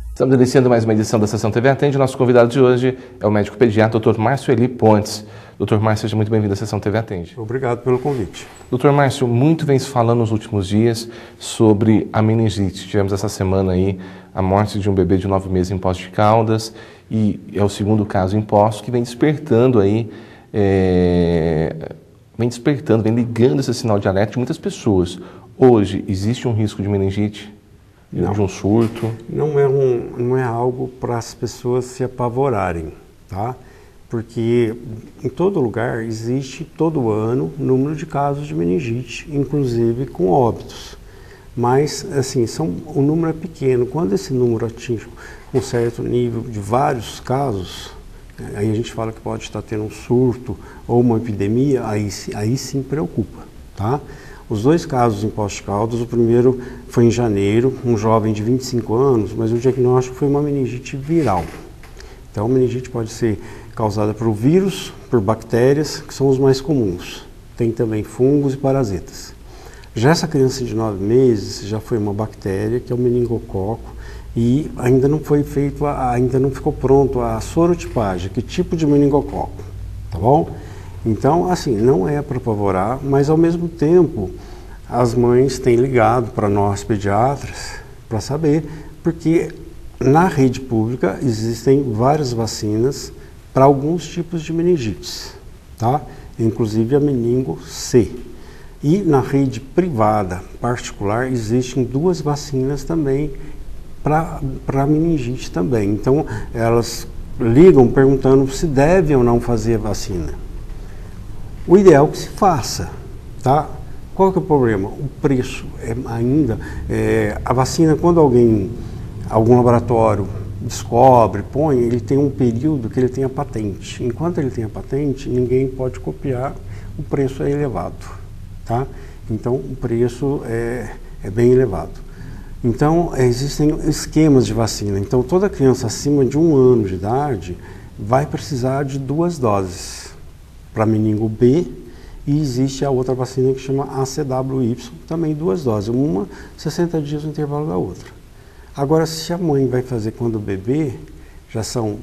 Estamos iniciando mais uma edição da Sessão TV Atende. Nosso convidado de hoje é o médico pediatra, Dr. Márcio Eli Pontes. Dr. Márcio, seja muito bem-vindo à Sessão TV Atende. Obrigado pelo convite. Dr. Márcio, muito vem se falando nos últimos dias sobre a meningite. Tivemos essa semana aí a morte de um bebê de 9 meses em Poços de Caldas e é o segundo caso em Poços que vem despertando aí, vem ligando esse sinal de alerta de muitas pessoas. Hoje, existe um risco de meningite? Não. De um surto? Não é algo para as pessoas se apavorarem, tá? Porque em todo lugar existe, todo ano, número de casos de meningite, inclusive com óbitos. Mas, assim, o número é pequeno. Quando esse número atinge um certo nível de vários casos, aí a gente fala que pode estar tendo um surto ou uma epidemia, aí sim preocupa, tá? Os dois casos em Poços de Caldas, o primeiro foi em janeiro, um jovem de 25 anos, mas o diagnóstico foi uma meningite viral. Então, a meningite pode ser causada por vírus, por bactérias, que são os mais comuns. Tem também fungos e parasitas. Já essa criança de 9 meses já foi uma bactéria, que é o meningococo, e ainda não ficou pronto a sorotipagem, que tipo de meningococo, tá bom? Então, assim, não é para apavorar, mas ao mesmo tempo as mães têm ligado para nós pediatras para saber, porque na rede pública existem várias vacinas para alguns tipos de meningites, tá? Inclusive a meningo C. E na rede privada particular existem 2 vacinas também para meningite também. Então, elas ligam perguntando se deve ou não fazer a vacina. O ideal é que se faça, tá? Qual que é o problema? O preço a vacina, quando algum laboratório descobre, ele tem um período que ele tem a patente. Enquanto ele tem a patente, ninguém pode copiar, o preço é elevado, tá? Então, o preço é bem elevado. Então, existem esquemas de vacina. Então, toda criança acima de 1 ano de idade vai precisar de 2 doses. Para meningo B, e existe a outra vacina que chama ACWY, também 2 doses, uma 60 dias no intervalo da outra. Agora, se a mãe vai fazer quando o bebê, já são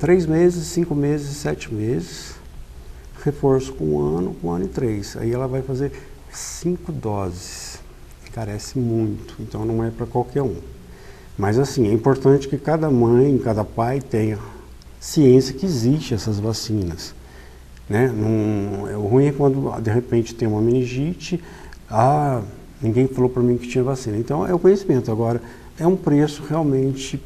3 meses, 5 meses, 7 meses, reforço com 1 ano e 3, aí ela vai fazer 5 doses, encarece muito, então não é para qualquer um. Mas assim, é importante que cada mãe, cada pai tenha ciência que existem essas vacinas. Né? O ruim é quando de repente tem uma meningite, ninguém falou para mim que tinha vacina. Então é o conhecimento. Agora, é um preço realmente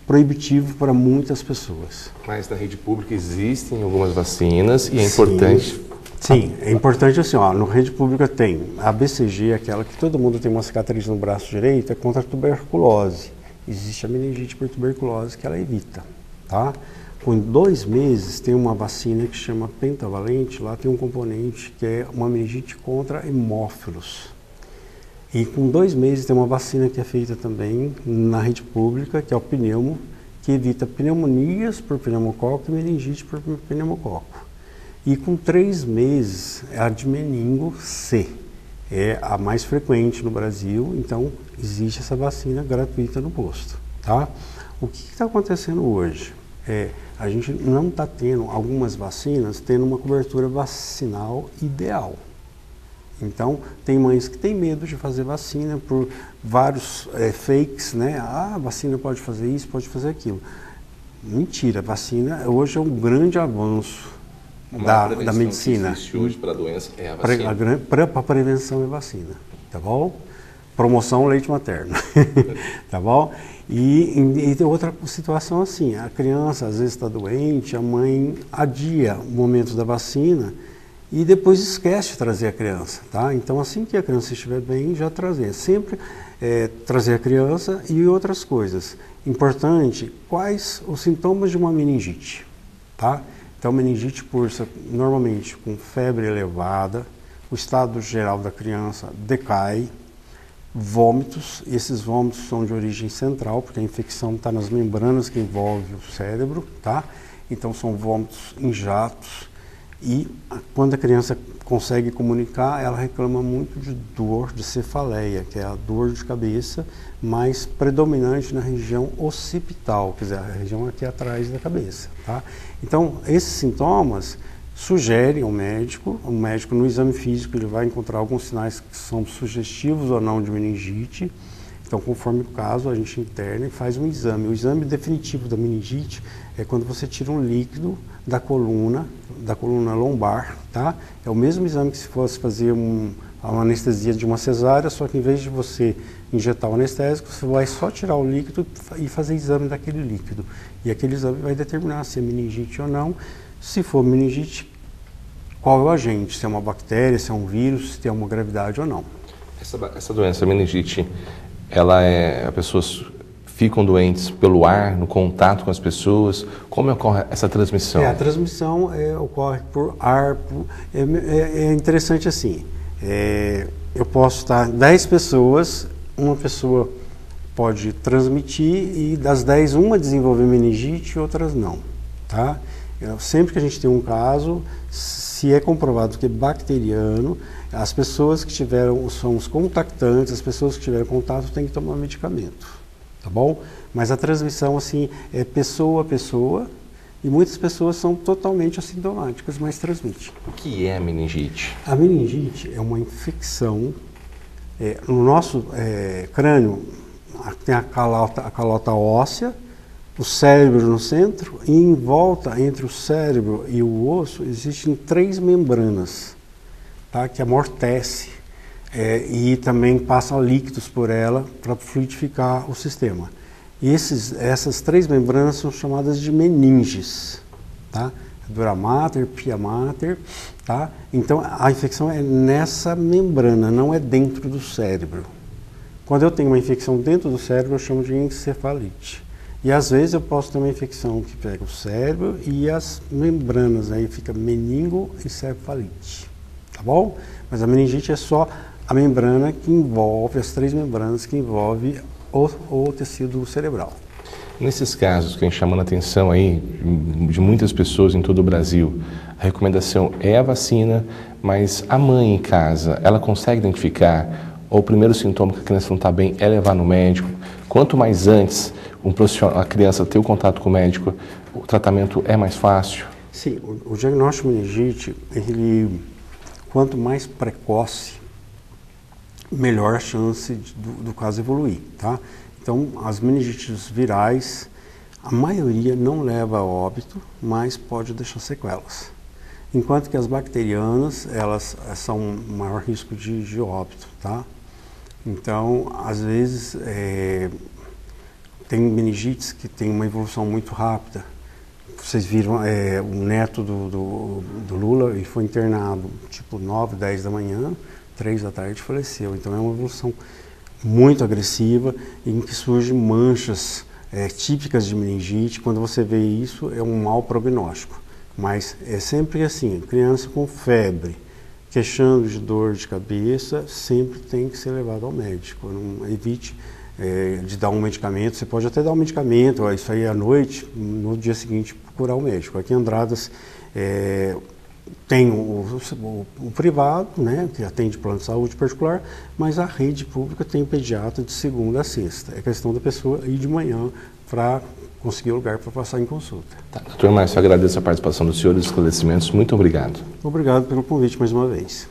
proibitivo para muitas pessoas. Mas na rede pública existem algumas vacinas e é importante... Sim, é importante assim, no rede pública tem a BCG, aquela que todo mundo tem uma cicatriz no braço direito, é contra a tuberculose. Existe a meningite por tuberculose que ela evita, tá? Com 2 meses tem uma vacina que chama pentavalente, lá tem um componente que é uma meningite contra hemófilos. E com 2 meses tem uma vacina que é feita também na rede pública, que é o pneumo, que evita pneumonias por pneumococo e meningite por pneumococo. E com 3 meses é a de meningo C, é a mais frequente no Brasil, então existe essa vacina gratuita no posto, tá? O que está acontecendo hoje? A gente não está tendo algumas vacinas tendo uma cobertura vacinal ideal. Então, tem mães que têm medo de fazer vacina por vários fakes, né? A vacina pode fazer isso, pode fazer aquilo. Mentira, a vacina hoje é um grande avanço da medicina. Que existe hoje para a doença é a vacina. Para a prevenção é vacina, tá bom? Promoção leite materno, tá bom? E tem outra situação assim, a criança às vezes está doente, a mãe adia o momento da vacina e depois esquece de trazer a criança, tá? Então assim que a criança estiver bem, já trazer. Sempre trazer a criança e outras coisas. Importante, quais os sintomas de uma meningite, tá? Então meningite cursa normalmente com febre elevada, o estado geral da criança decai, vômitos, esses vômitos são de origem central, porque a infecção está nas membranas que envolvem o cérebro, tá? Então são vômitos em jatos E quando a criança consegue comunicar, ela reclama muito de dor, de cefaleia, que é a dor de cabeça mais predominante na região occipital, quer dizer, a região aqui atrás da cabeça, tá? Então, esses sintomas sugerem ao médico, o médico no exame físico ele vai encontrar alguns sinais que são sugestivos ou não de meningite. Então, conforme o caso, a gente interna e faz um exame. O exame definitivo da meningite é quando você tira um líquido da coluna lombar, tá? É o mesmo exame que se fosse fazer uma anestesia de uma cesárea, só que em vez de você injetar o anestésico, você vai só tirar o líquido e fazer exame daquele líquido. E aquele exame vai determinar se é meningite ou não. Se for meningite, qual é o agente? Se é uma bactéria, se é um vírus, se tem uma gravidade ou não. Essa doença, a meningite, as pessoas ficam doentes pelo ar, no contato com as pessoas? Como ocorre essa transmissão? A transmissão ocorre por ar. É interessante assim, eu posso estar 10 pessoas, uma pessoa pode transmitir e das 10, uma desenvolver meningite e outras não, tá? Sempre que a gente tem um caso, se é comprovado que é bacteriano, as pessoas que são os contactantes, as pessoas que tiveram contato têm que tomar medicamento, tá bom? Mas a transmissão, assim, é pessoa a pessoa e muitas pessoas são totalmente assintomáticas, mas transmitem. O que é a meningite? A meningite é uma infecção, no nosso crânio tem a calota óssea, o cérebro no centro, e em volta, entre o cérebro e o osso, existem 3 membranas, tá, que amortece e também passam líquidos por ela para fluidificar o sistema. E essas 3 membranas são chamadas de meninges, tá? Dura mater, pia mater, tá? Então a infecção é nessa membrana, não é dentro do cérebro. Quando eu tenho uma infecção dentro do cérebro, eu chamo de encefalite. E às vezes eu posso ter uma infecção que pega o cérebro e as membranas, aí fica meningoencefalite, tá bom? Mas a meningite é só a membrana que envolve, as 3 membranas que envolve o tecido cerebral. Nesses casos que a gente chamando a atenção aí de muitas pessoas em todo o Brasil, a recomendação é a vacina, mas a mãe em casa, ela consegue identificar, ou o primeiro sintoma que a criança não está bem é levar no médico? Quanto mais antes a criança ter o contato com o médico, o tratamento é mais fácil? Sim, o diagnóstico de meningite, quanto mais precoce, melhor a chance do caso evoluir, tá? Então, as meningites virais, a maioria não leva a óbito, mas pode deixar sequelas. Enquanto que as bacterianas, elas são maior risco de óbito, tá? Então, às vezes, tem meningites que tem uma evolução muito rápida. Vocês viram o neto do Lula, ele foi internado tipo 9, 10 da manhã, 3 da tarde faleceu. Então é uma evolução muito agressiva em que surgem manchas típicas de meningite. Quando você vê isso, é um mau prognóstico. Mas é sempre assim, criança com febre, queixando de dor de cabeça, sempre tem que ser levado ao médico. Não evite de dar um medicamento. Você pode até dar um medicamento, isso aí à noite, no dia seguinte procurar o médico. Aqui em Andradas tem o privado, né, que atende plano de saúde particular, mas a rede pública tem pediatra de segunda a sexta. É questão da pessoa ir de manhã para conseguir o lugar para passar em consulta. Tá, doutor Márcio, eu agradeço a participação do senhor e os esclarecimentos. Muito obrigado. Obrigado pelo convite mais uma vez.